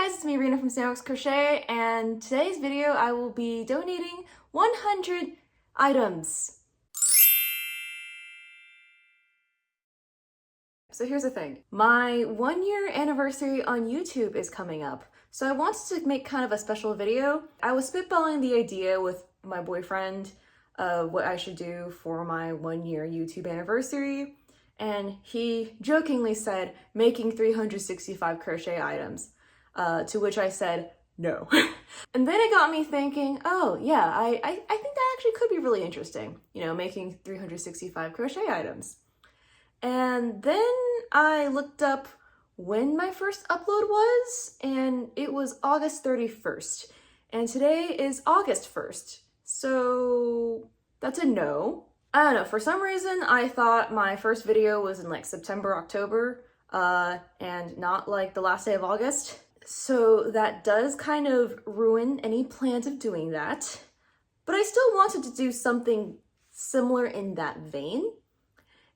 guys, it's me, Rena from Snailworks Crochet, and today's video I will be donating 100 items. So here's the thing, my 1-year anniversary on YouTube is coming up, so I wanted to make kind of a special video. I was spitballing the idea with my boyfriend of what I should do for my 1-year YouTube anniversary, and he jokingly said, making 365 crochet items. To which I said, no. And then it got me thinking, oh yeah, I think that actually could be really interesting, you know, making 365 crochet items. And then I looked up when my first upload was, and it was August 31st. And today is August 1st. So that's a no. I don't know, for some reason I thought my first video was in like September, October, and not like the last day of August. So that does kind of ruin any plans of doing that. But I still wanted to do something similar in that vein.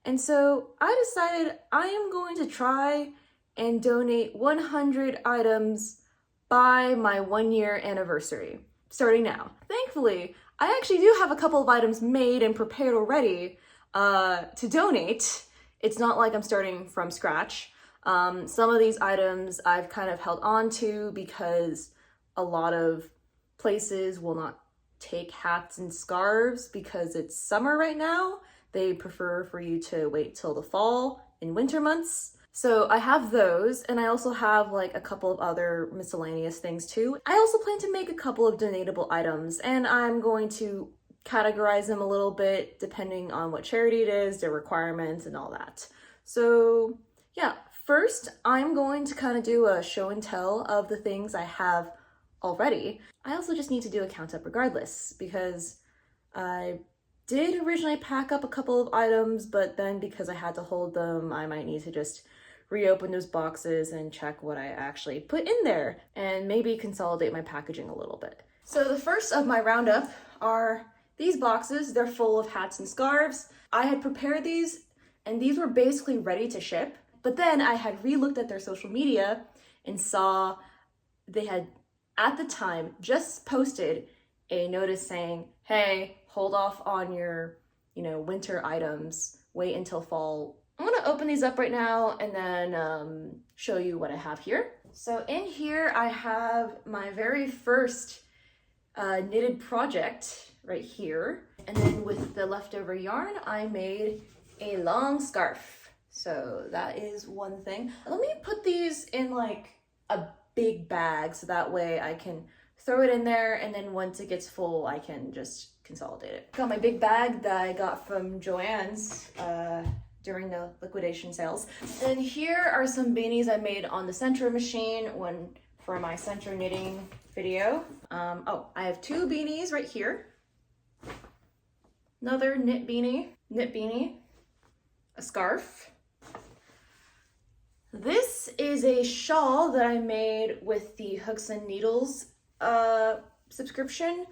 And so I decided I am going to try and donate 100 items by my 1-year anniversary, starting now. Thankfully, I actually do have a couple of items made and prepared already to donate. It's not like I'm starting from scratch. Some of these items I've kind of held on to because a lot of places will not take hats and scarves because it's summer right now. They prefer for you to wait till the fall and winter months. So I have those, and I also have like a couple of other miscellaneous things too. I also plan to make a couple of donatable items, and I'm going to categorize them a little bit depending on what charity it is, their requirements, and all that. So yeah, first I'm going to kind of do a show and tell of the things I have already. I also just need to do a count up regardless, because I did originally pack up a couple of items, but then because I had to hold them, I might need to just reopen those boxes and check what I actually put in there and maybe consolidate my packaging a little bit. So the first of my roundup are these boxes. They're full of hats and scarves. I had prepared these and these were basically ready to ship, but then I had re-looked at their social media and saw they had at the time just posted a notice saying, hey, hold off on your, winter items, wait until fall. I'm gonna open these up right now and then show you what I have here. So in here, I have my very first knitted project right here. And then with the leftover yarn, I made a long scarf. So that is one thing. Let me put these in like a big bag so that way I can throw it in there, and then once it gets full, I can just consolidate it. Got my big bag that I got from Joann's during the liquidation sales. And here are some beanies I made on the center machine for my center knitting video. Oh, I have 2 beanies right here. Another knit beanie, a scarf. This is a shawl that I made with the Hooks and Needles subscription.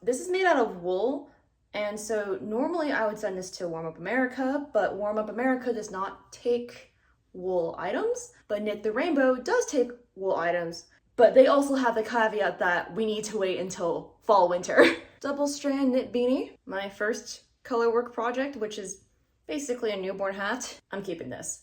This is made out of wool, and so normally I would send this to Warm Up America, but Warm Up America does not take wool items, but Knit the Rainbow does take wool items, but they also have the caveat that we need to wait until fall winter. Double strand knit beanie, my first color work project, which is basically a newborn hat. I'm keeping this.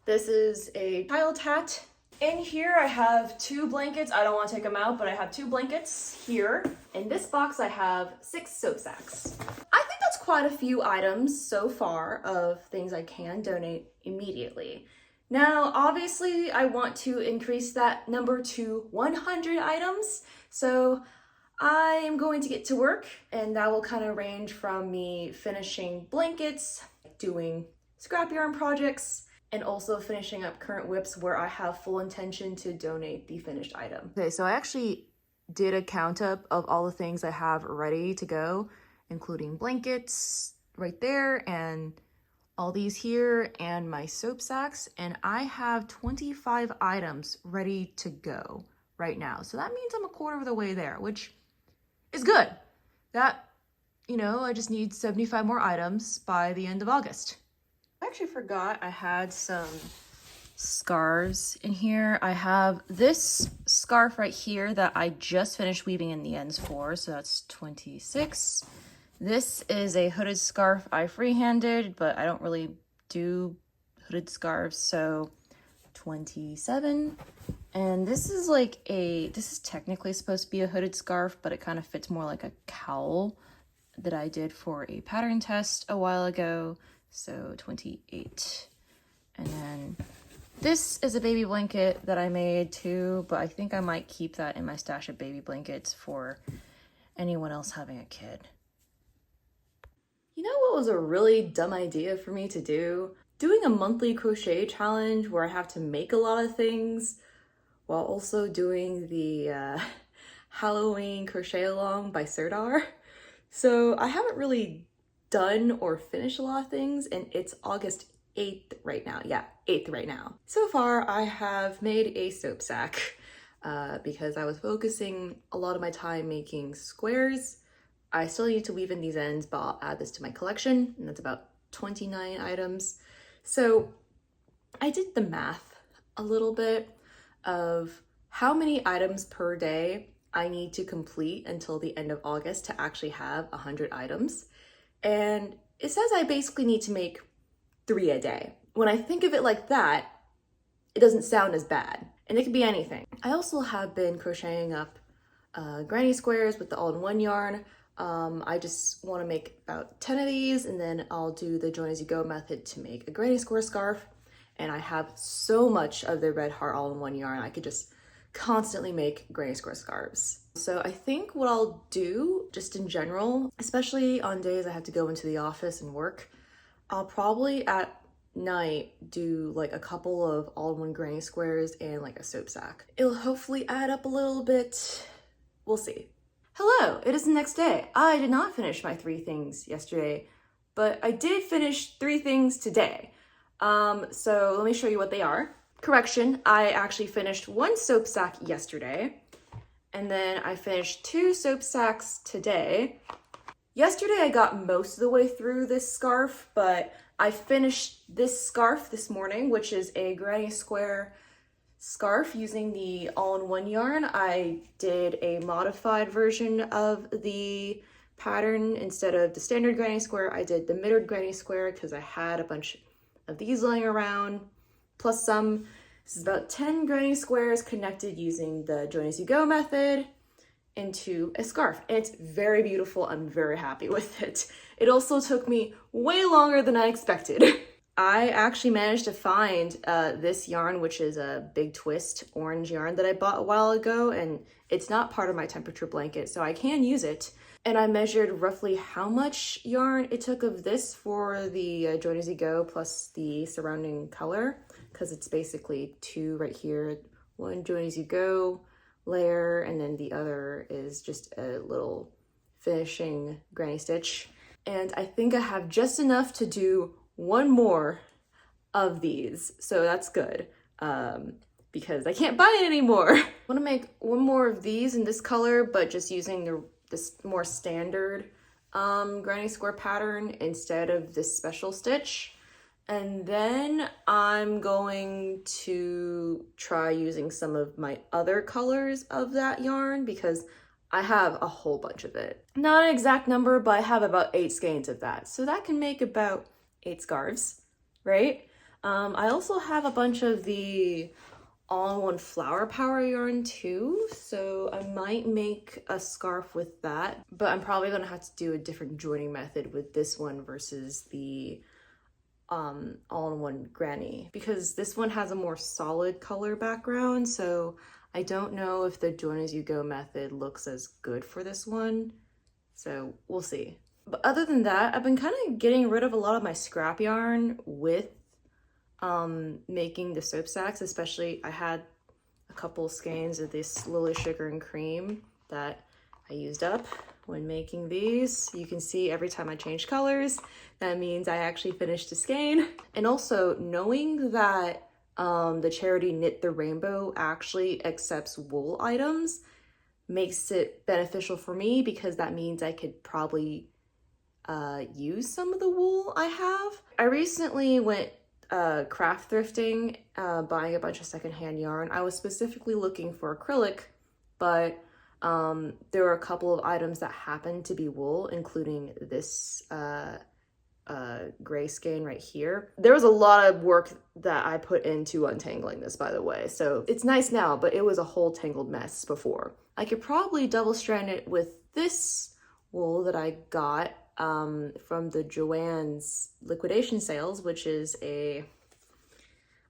This is a child hat. In here I have 2 blankets. I don't want to take them out, but I have 2 blankets here. In this box I have 6 soap sacks. I think that's quite a few items so far of things I can donate immediately. Now, obviously I want to increase that number to 100 items. So I am going to get to work, and that will kind of range from me finishing blankets, doing scrap yarn projects, and also finishing up current whips where I have full intention to donate the finished item. Okay, so I actually did a count up of all the things I have ready to go, including blankets right there and all these here and my soap sacks, and I have 25 items ready to go right now. So that means I'm a quarter of the way there, which is good. That, I just need 75 more items by the end of August. I actually forgot I had some scarves in here. I have this scarf right here that I just finished weaving in the ends for, so that's 26. This is a hooded scarf I freehanded, but I don't really do hooded scarves, so 27. And this is this is technically supposed to be a hooded scarf, but it kind of fits more like a cowl that I did for a pattern test a while ago, so 28. And then this is a baby blanket that I made too, but I think I might keep that in my stash of baby blankets for anyone else having a kid. You know what was a really dumb idea for me to do? Doing a monthly crochet challenge where I have to make a lot of things while also doing the Halloween crochet along by Sirdar. So I haven't really done or finished a lot of things, and it's August 8th right now. Yeah, 8th right now. So far, I have made a soap sack because I was focusing a lot of my time making squares. I still need to weave in these ends, but I'll add this to my collection, and that's about 29 items. So I did the math a little bit of how many items per day I need to complete until the end of August to actually have 100 items. And it says I basically need to make 3 a day. When I think of it like that, it doesn't sound as bad. And it could be anything. I also have been crocheting up granny squares with the all-in-one yarn. I just want to make about 10 of these, and then I'll do the join as you go method to make a granny square scarf. And I have so much of the red heart all-in-one yarn, I could just constantly make granny square scarves. So I think what I'll do, just in general, especially on days I have to go into the office and work, I'll probably at night do like a couple of all-in-one granny squares and like a soap sack. It'll hopefully add up a little bit. We'll see. Hello, it is the next day. I did not finish my 3 things yesterday, but I did finish 3 things today. So let me show you what they are. Correction, I actually finished 1 soap sack yesterday, and then I finished 2 soap sacks today. Yesterday I got most of the way through this scarf, but I finished this scarf this morning, which is a granny square scarf using the all-in-one yarn. I did a modified version of the pattern. Instead of the standard granny square, I did the mitred granny square because I had a bunch of these laying around, plus some. This is about 10 granny squares connected using the join as you go method into a scarf. And it's very beautiful. I'm very happy with it. It also took me way longer than I expected. I actually managed to find this yarn, which is a big twist orange yarn that I bought a while ago, and it's not part of my temperature blanket, so I can use it. And I measured roughly how much yarn it took of this for the join as you go plus the surrounding color, because it's basically 2 right here, 1 join as you go layer, and then the other is just a little finishing granny stitch. And I think I have just enough to do 1 more of these, so that's good, because I can't buy it anymore. I want to make 1 more of these in this color, but just using this more standard granny square pattern instead of this special stitch. And then I'm going to try using some of my other colors of that yarn because I have a whole bunch of it. Not an exact number, but I have about 8 skeins of that. So that can make about 8 scarves, right? I also have a bunch of the all-in-one flower power yarn too, so I might make a scarf with that, but I'm probably gonna have to do a different joining method with this one versus the all-in-one granny, because this one has a more solid color background, so I don't know if the join as you go method looks as good for this one, so we'll see. But other than that, I've been kind of getting rid of a lot of my scrap yarn with making the soap sacks. Especially I had a couple skeins of this Lily Sugar and Cream that I used up when making these. You can see every time I change colors, that means I actually finished a skein. And also knowing that the charity Knit the Rainbow actually accepts wool items makes it beneficial for me, because that means I could probably use some of the wool I have. I recently craft thrifting, buying a bunch of secondhand yarn. I was specifically looking for acrylic, but there were a couple of items that happened to be wool, including this gray skein right here. There was a lot of work that I put into untangling this, by the way, so it's nice now, but it was a whole tangled mess before. I could probably double strand it with this wool that I got from the Joann's liquidation sales, which is it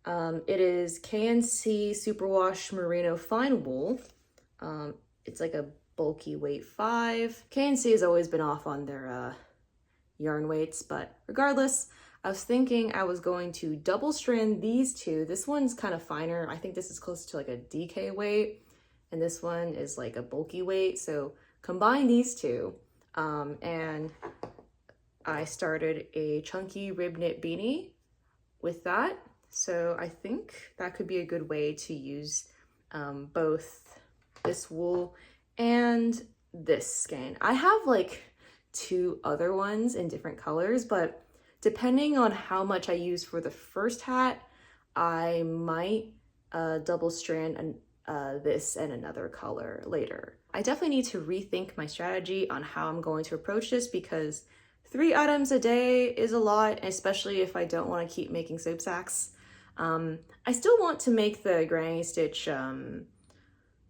is KNC Superwash Merino Fine Wool. It's like a bulky weight 5. KNC has always been off on their yarn weights, but regardless, I was thinking I was going to double strand these two. This one's kind of finer. I think this is close to like a DK weight, and this one is like a bulky weight. So combine these two, and I started a chunky rib knit beanie with that. So I think that could be a good way to use both this wool and this skein. I have like 2 other ones in different colors, but depending on how much I use for the first hat, I might double strand this and another color later. I definitely need to rethink my strategy on how I'm going to approach this, because 3 items a day is a lot, especially if I don't want to keep making soap sacks. I still want to make the granny stitch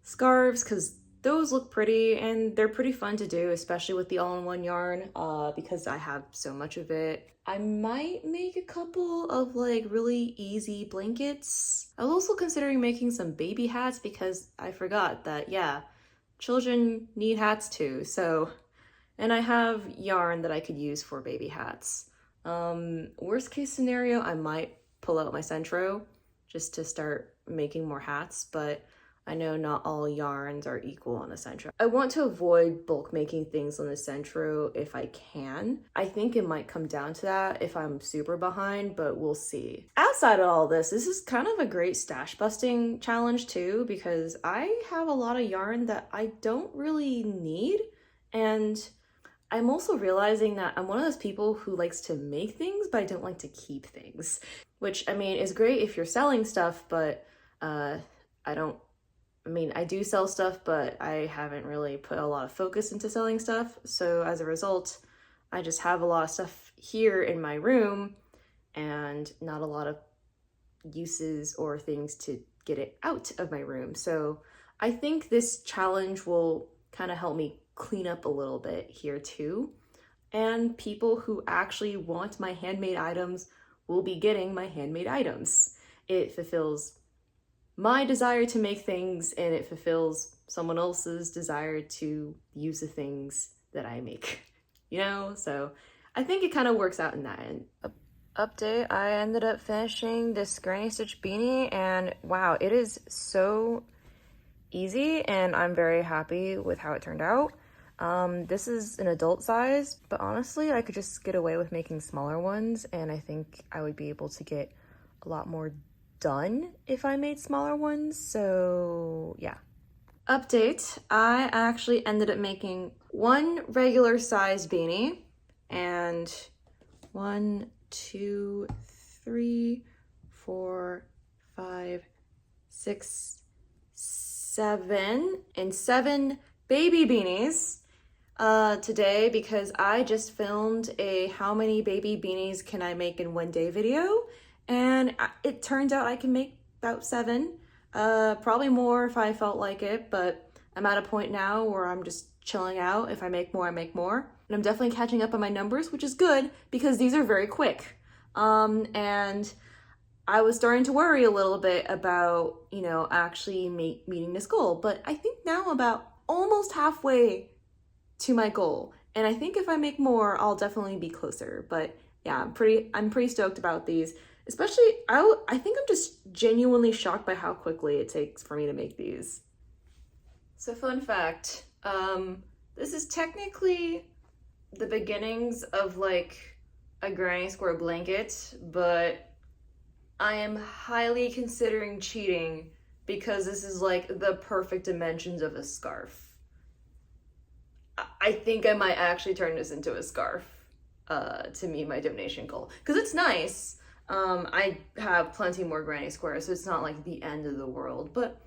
scarves, because those look pretty and they're pretty fun to do, especially with the all-in-one yarn, because I have so much of it. I might make a couple of like really easy blankets. I was also considering making some baby hats, because I forgot that, yeah, children need hats too. So, and I have yarn that I could use for baby hats. Worst case scenario, I might pull out my Centro just to start making more hats, but I know not all yarns are equal on the Centro. I want to avoid bulk making things on the Centro if I can. I think it might come down to that if I'm super behind, but we'll see. Outside of all this is kind of a great stash busting challenge too, because I have a lot of yarn that I don't really need, and I'm also realizing that I'm one of those people who likes to make things, but I don't like to keep things, which, I mean, is great if you're selling stuff, but I do sell stuff, but I haven't really put a lot of focus into selling stuff. So as a result, I just have a lot of stuff here in my room and not a lot of uses or things to get it out of my room. So I think this challenge will kind of help me clean up a little bit here too. And people who actually want my handmade items will be getting my handmade items. It fulfills my desire to make things, and it fulfills someone else's desire to use the things that I make, you know? So I think it kind of works out in that end. Update, I ended up finishing this granny stitch beanie, and wow, it is so easy, and I'm very happy with how it turned out. This is an adult size, but honestly, I could just get away with making smaller ones, and I think I would be able to get a lot more done if I made smaller ones, so yeah. Update, I actually ended up making 1 regular size beanie, and 1, 2, 3, 4, 5, 6, 7, and 7 baby beanies today, because I just filmed a how many baby beanies can I make in one day video, and it turns out I can make about 7, probably more if I felt like it, but I'm at a point now where I'm just chilling out. If I make more, I make more. And I'm definitely catching up on my numbers, which is good because these are very quick. And I was starting to worry a little bit about, you know, actually meeting this goal, but I think now I'm about almost halfway to my goal. And I think if I make more, I'll definitely be closer. But yeah, I'm pretty stoked about these. Especially, I think I'm just genuinely shocked by how quickly it takes for me to make these. So fun fact, this is technically the beginnings of like a granny square blanket, but I am highly considering cheating because this is like the perfect dimensions of a scarf. I think I might actually turn this into a scarf to meet my donation goal, because it's nice. I have plenty more granny squares, so it's not like the end of the world, but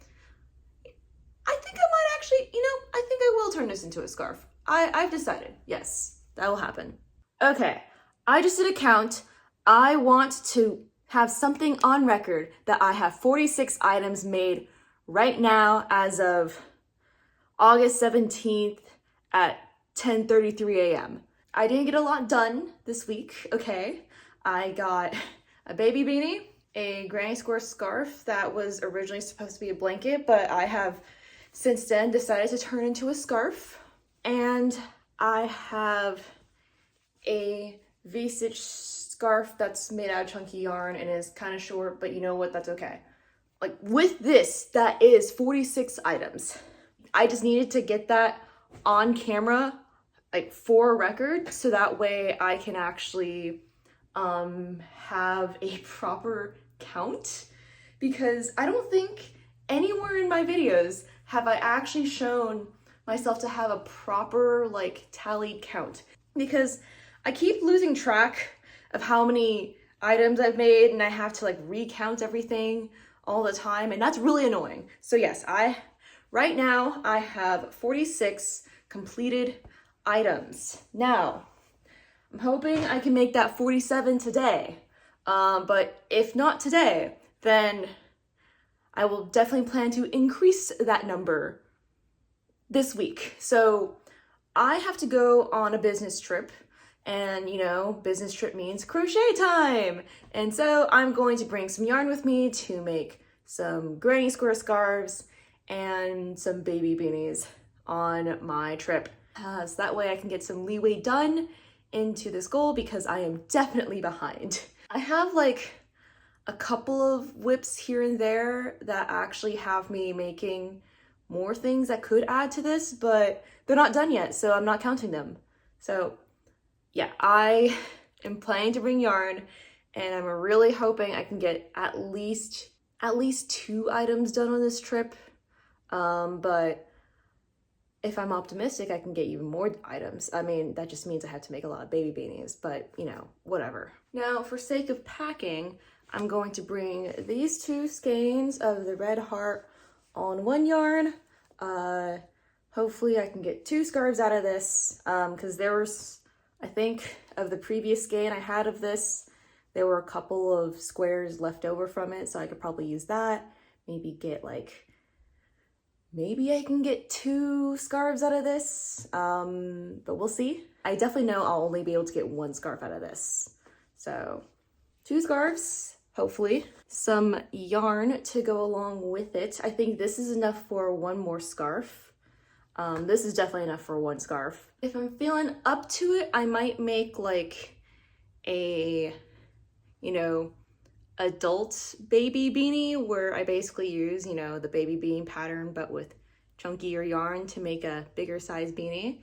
I think I might actually, I think I will turn this into a scarf. I've decided, yes, that will happen. Okay, I just did a count. I want to have something on record that I have 46 items made right now as of August 17th at 10:33 a.m. I didn't get a lot done this week, okay? I got a baby beanie, a granny square scarf that was originally supposed to be a blanket, but I have since then decided to turn into a scarf. And I have a V-stitch scarf that's made out of chunky yarn and is kind of short, but you know what, that's okay. Like with this, that is 46 items. I just needed to get that on camera, like for a record, so that way I can actually have a proper count, because I don't think anywhere in my videos have I actually shown myself to have a proper like tallied count, because I keep losing track of how many items I've made and I have to like recount everything all the time, and that's really annoying. So yes, right now I have 46 completed items. Now, I'm hoping I can make that 47 today, but if not today, then I will definitely plan to increase that number this week. So I have to go on a business trip, and business trip means crochet time. And so I'm going to bring some yarn with me to make some granny square scarves and some baby beanies on my trip. So that way I can get some leeway done into this goal, because I am definitely behind. I have like a couple of whips here and there that actually have me making more things that could add to this, but they're not done yet, so I'm not counting them. So yeah, I am planning to bring yarn, and I'm really hoping I can get at least 2 items done on this trip. But if I'm optimistic, I can get even more items. I mean, that just means I have to make a lot of baby beanies, but whatever. Now, for sake of packing, I'm going to bring these 2 skeins of the red heart on one yarn. Hopefully I can get 2 scarves out of this, because there was, I think, of the previous skein I had of this, there were a couple of squares left over from it, so I could probably use that. Maybe I can get 2 scarves out of this, but we'll see. I definitely know I'll only be able to get 1 scarf out of this. So 2 scarves, hopefully. Some yarn to go along with it. I think this is enough for 1 more scarf. This is definitely enough for 1 scarf. If I'm feeling up to it, I might make like a, adult baby beanie, where I basically use, the baby beanie pattern, but with chunkier yarn to make a bigger size beanie.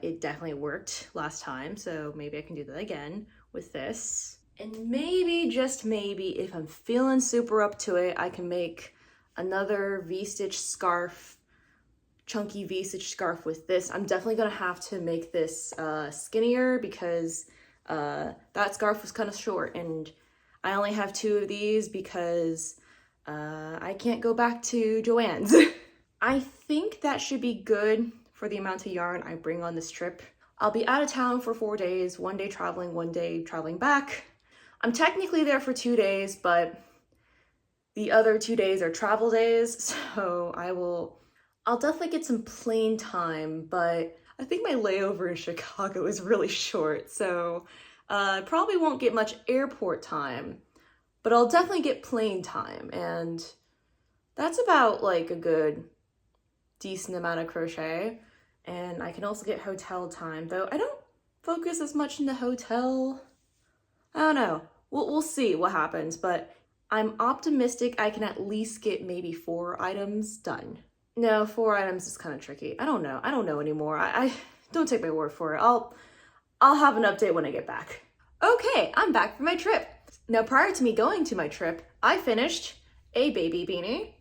It definitely worked last time, so maybe I can do that again with this. And maybe, just maybe, if I'm feeling super up to it, I can make another V-stitch scarf, chunky V-stitch scarf with this. I'm definitely gonna have to make this skinnier, because that scarf was kind of short, and I only have 2 of these because I can't go back to Joann's. I think that should be good for the amount of yarn I bring on this trip. I'll be out of town for 4 days, 1 day traveling, 1 day traveling back. I'm technically there for 2 days, but the other 2 days are travel days, so I'll definitely get some plane time, but I think my layover in Chicago is really short, so I probably won't get much airport time, but I'll definitely get plane time, and that's about like a good, decent amount of crochet. And I can also get hotel time, though I don't focus as much in the hotel. I don't know. We'll see what happens, but I'm optimistic I can at least get maybe 4 items done. No, 4 items is kind of tricky. I don't know anymore. I don't take my word for it. I'll have an update when I get back. Okay, I'm back from my trip. Now, prior to me going to my trip, I finished a baby beanie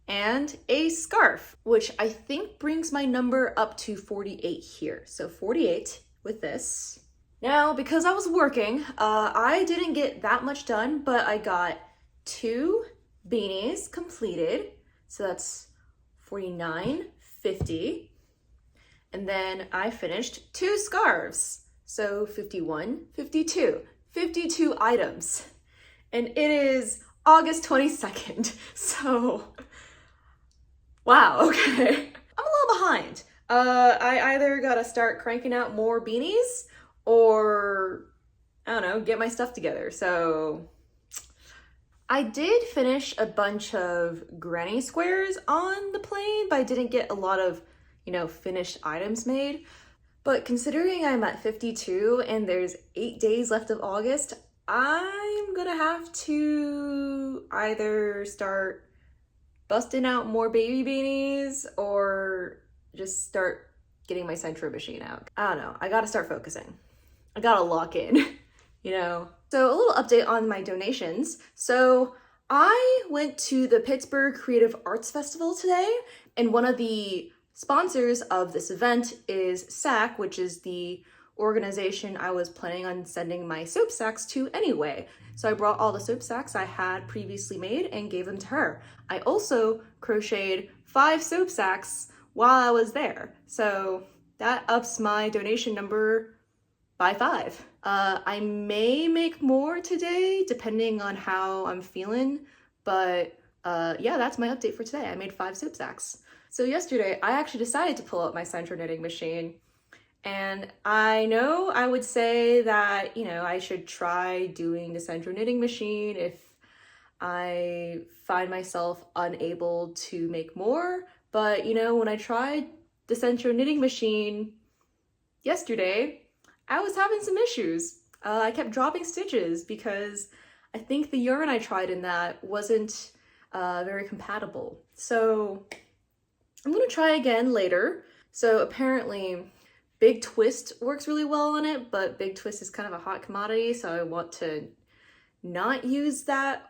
and a scarf, which I think brings my number up to 48 here. So 48 with this. Now, because I was working, I didn't get that much done, but I got 2 beanies completed. So that's 49.50. And then I finished 2 scarves. So 51, 52, 52 items. And it is August 22nd. So, wow, okay. I'm a little behind. I either gotta start cranking out more beanies or, I don't know, get my stuff together. So I did finish a bunch of granny squares on the plane, but I didn't get a lot of, finished items made. But considering I'm at 52 and there's 8 days left of August, I'm gonna have to either start busting out more baby beanies or just start getting my Centro machine out. I don't know, I gotta start focusing. I gotta lock in, So a little update on my donations. So I went to the Pittsburgh Creative Arts Festival today, and one of the sponsors of this event is SAC, which is the organization I was planning on sending my soap sacks to anyway. So I brought all the soap sacks I had previously made and gave them to her. I also crocheted 5 soap sacks while I was there. So that ups my donation number by 5. I may make more today depending on how I'm feeling, but yeah, that's my update for today. I made 5 soap sacks. So yesterday, I actually decided to pull out my Centro knitting machine, and I know I would say that, I should try doing the Centro knitting machine if I find myself unable to make more, but when I tried the Centro knitting machine yesterday, I was having some issues. I kept dropping stitches because I think the yarn I tried in that wasn't very compatible. So I'm gonna try again later. So apparently Big Twist works really well on it, but Big Twist is kind of a hot commodity, so I want to not use that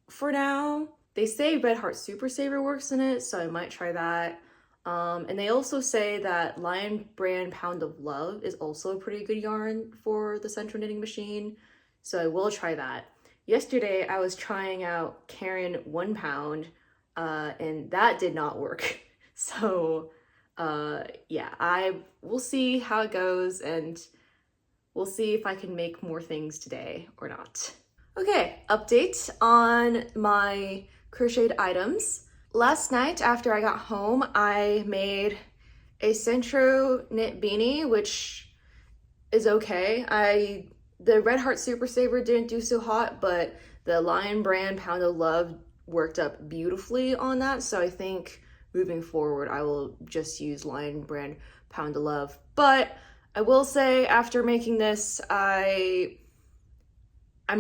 for now. They say Red Heart Super Saver works in it, so I might try that. And they also say that Lion Brand Pound of Love is also a pretty good yarn for the Centro knitting machine, so I will try that. Yesterday, I was trying out Karen 1 pound, and that did not work. So, yeah, we'll see how it goes, and we'll see if I can make more things today or not. Okay, update on my crocheted items. Last night after I got home, I made a Centro knit beanie, which is okay. The Red Heart Super Saver didn't do so hot, but the Lion Brand Pound of Love worked up beautifully on that, so I think moving forward I will just use Lion Brand Pound of Love. But I will say, after making this, I'm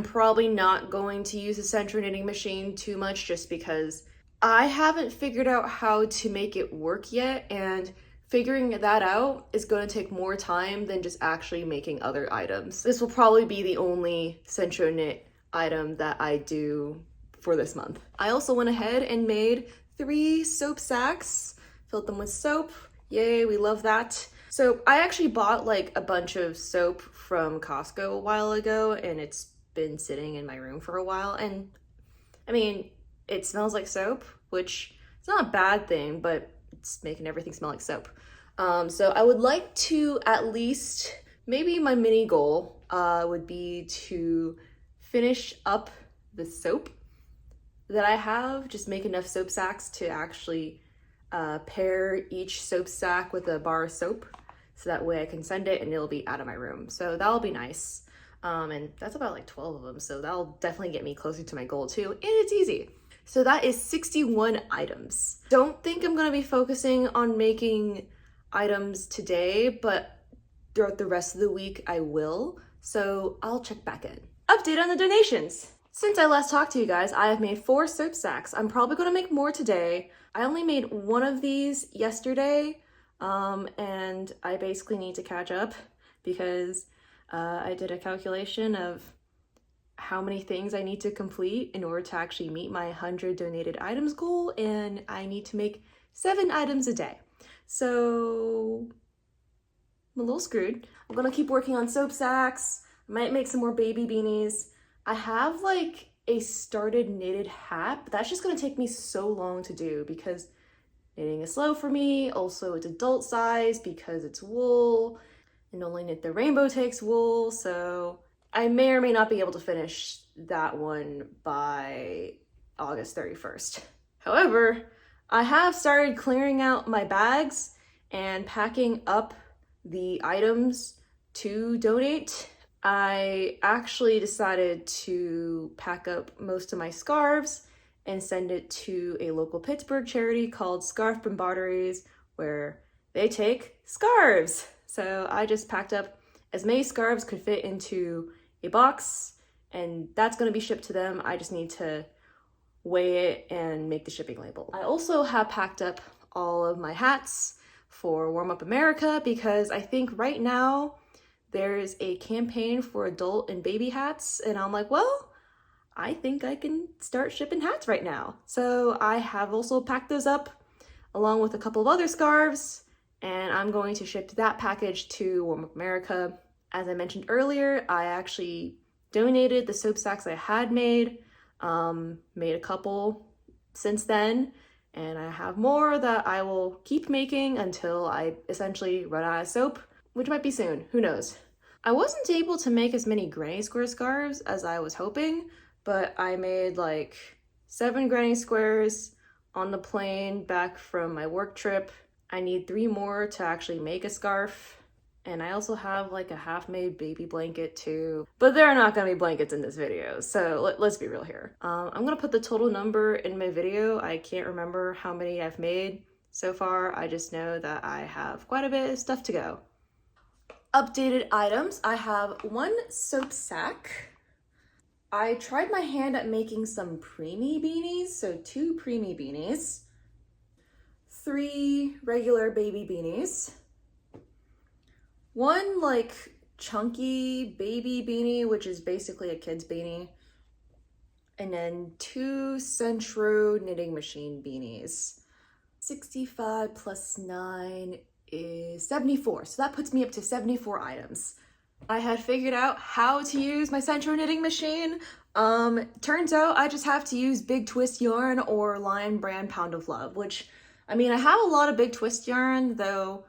probably not going to use the Centro knitting machine too much, just because I haven't figured out how to make it work yet, and figuring that out is going to take more time than just actually making other items. This will probably be the only Centro knit item that I do for this month. I also went ahead and made 3 soap sacks, filled them with soap. Yay, we love that. So I actually bought like a bunch of soap from Costco a while ago, and it's been sitting in my room for a while, and I mean, it smells like soap, which is not a bad thing, but it's making everything smell like soap. So I would like to, at least, maybe my mini goal would be to finish up the soap that I have, just make enough soap sacks to actually pair each soap sack with a bar of soap, so that way I can send it and it'll be out of my room. So that'll be nice. And that's about like 12 of them, so that'll definitely get me closer to my goal too, and it's easy. So that is 61 items. Don't think I'm gonna be focusing on making items today, but throughout the rest of the week I will, so I'll check back in. Update on the donations. Since I last talked to you guys, I have made 4 soap sacks. I'm probably gonna make more today. I only made 1 of these yesterday, and I basically need to catch up because I did a calculation of how many things I need to complete in order to actually meet my 100 donated items goal, and I need to make 7 items a day. So I'm a little screwed. I'm gonna keep working on soap sacks. I might make some more baby beanies. I have like a started knitted hat, but that's just gonna take me so long to do because knitting is slow for me. Also, it's adult size because it's wool, and only Knit the Rainbow takes wool, so I may or may not be able to finish that one by August 31st. However, I have started clearing out my bags and packing up the items to donate. I actually decided to pack up most of my scarves and send it to a local Pittsburgh charity called Scarf Bombardries, where they take scarves. So I just packed up as many scarves could fit into a box, and that's gonna be shipped to them. I just need to weigh it and make the shipping label. I also have packed up all of my hats for Warm Up America because I think right now there's a campaign for adult and baby hats, and I'm like, well, I think I can start shipping hats right now. So I have also packed those up along with a couple of other scarves, and I'm going to ship that package to Warm Up America. As I mentioned earlier, I actually donated the soap sacks I had made a couple since then, and I have more that I will keep making until I essentially run out of soap, which might be soon, who knows. I wasn't able to make as many granny square scarves as I was hoping, but I made like 7 granny squares on the plane back from my work trip. I need 3 more to actually make a scarf. And I also have like a half-made baby blanket too. But there are not gonna be blankets in this video, so let's be real here. I'm gonna put the total number in my video. I can't remember how many I've made so far. I just know that I have quite a bit of stuff to go. Updated items. I have 1 soap sack. I tried my hand at making some preemie beanies, so 2 preemie beanies. 3 regular baby beanies. 1 like chunky baby beanie, which is basically a kid's beanie. And then 2 Centro knitting machine beanies. 65 plus 9 is 74. So that puts me up to 74 items. I had figured out how to use my Centro knitting machine. Turns out I just have to use Big Twist yarn or Lion brand Pound of Love, which, I mean, I have a lot of Big Twist yarn, though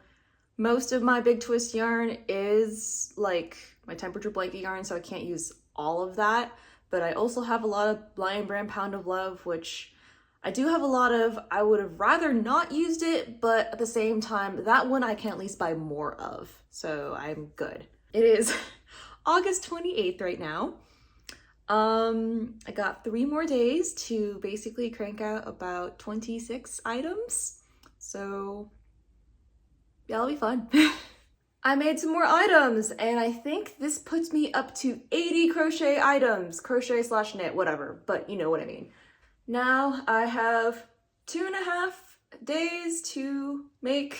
most of my Big Twist yarn is like my temperature blanket yarn, so I can't use all of that. But I also have a lot of Lion brand Pound of Love, which I do have a lot of. I would have rather not used it, but at the same time, that one I can at least buy more of, so I'm good. It is August 28th right now. I got 3 more days to basically crank out about 26 items, so that'll be fun. I made some more items, and I think this puts me up to 80 crochet items. Crochet / knit, whatever, but you know what I mean. Now I have 2.5 days to make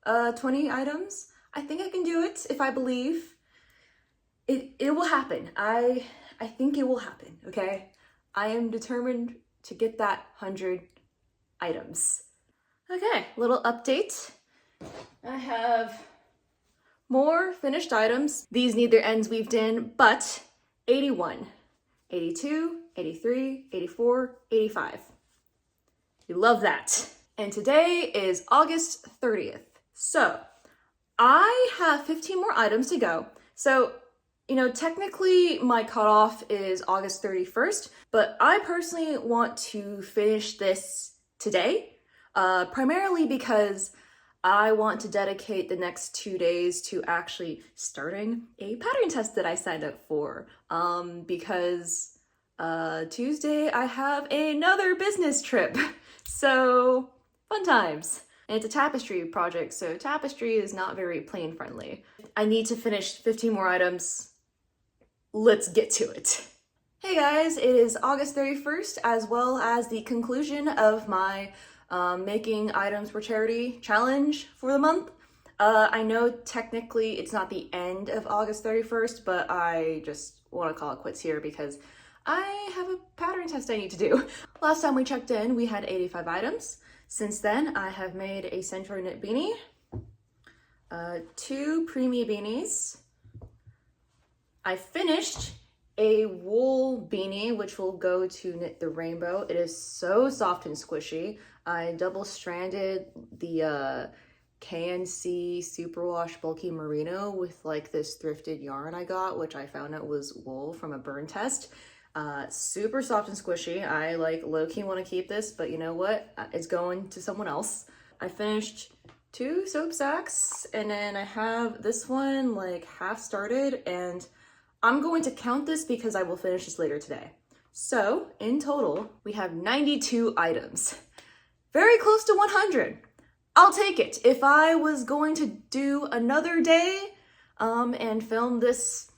20 items. I think I can do it if I believe. It will happen. I think it will happen, okay? I am determined to get that 100 items. Okay, little update. I have more finished items. These need their ends weaved in, but 81, 82, 83, 84, 85. You love that. And today is August 30th. So I have 15 more items to go. So, you know, technically my cutoff is August 31st, but I personally want to finish this today, primarily because I want to dedicate the next 2 days to actually starting a pattern test that I signed up for, because Tuesday I have another business trip. So fun times. And it's a tapestry project, so tapestry is not very plane friendly. I need to finish 15 more items. Let's get to it. Hey guys, it is August 31st, as well as the conclusion of my making items for charity challenge for the month. I know technically it's not the end of August 31st, but I just want to call it quits here because I have a pattern test I need to do. Last time we checked in, we had 85 items. Since then, I have made a Centro knit beanie, 2 preemie beanies. I finished a wool beanie, which will go to Knit the Rainbow. It is so soft and squishy. I double stranded the KNC Superwash Bulky Merino with like this thrifted yarn I got, which I found out was wool from a burn test. Super soft and squishy. I like low-key want to keep this, but you know what? It's going to someone else. I finished 2 soap sacks, and then I have this one like half started, and I'm going to count this because I will finish this later today. So in total, we have 92 items. Very close to 100. I'll take it. If I was going to do another day and film this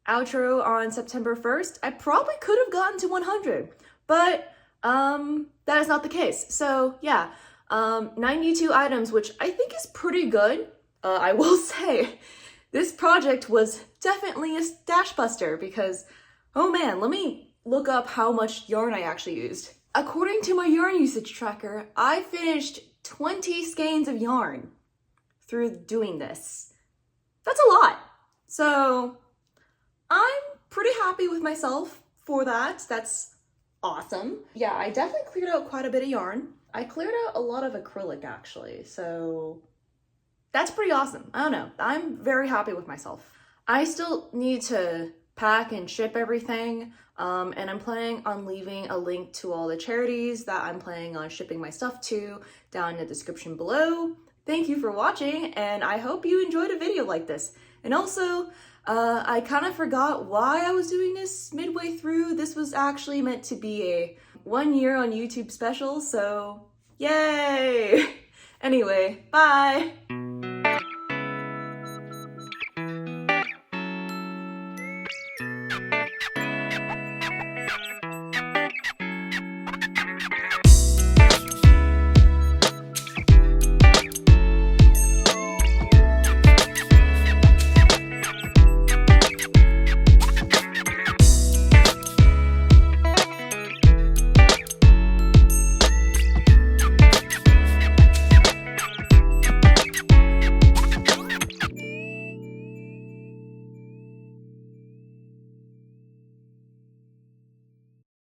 outro on September 1st, I probably could have gotten to 100, but that is not the case. So yeah, 92 items, which I think is pretty good. I will say, this project was definitely a stash buster because, oh man, let me look up how much yarn I actually used. According to my yarn usage tracker, I finished 20 skeins of yarn through doing this. That's a lot. So I'm pretty happy with myself for that. That's awesome. Yeah, I definitely cleared out quite a bit of yarn. I cleared out a lot of acrylic actually, so that's pretty awesome. I don't know, I'm very happy with myself. I still need to pack and ship everything, and I'm planning on leaving a link to all the charities that I'm planning on shipping my stuff to down in the description below. Thank you for watching, and I hope you enjoyed a video like this. And also, I kind of forgot why I was doing this midway through. This was actually meant to be a 1 year on YouTube special, so yay! Anyway, bye!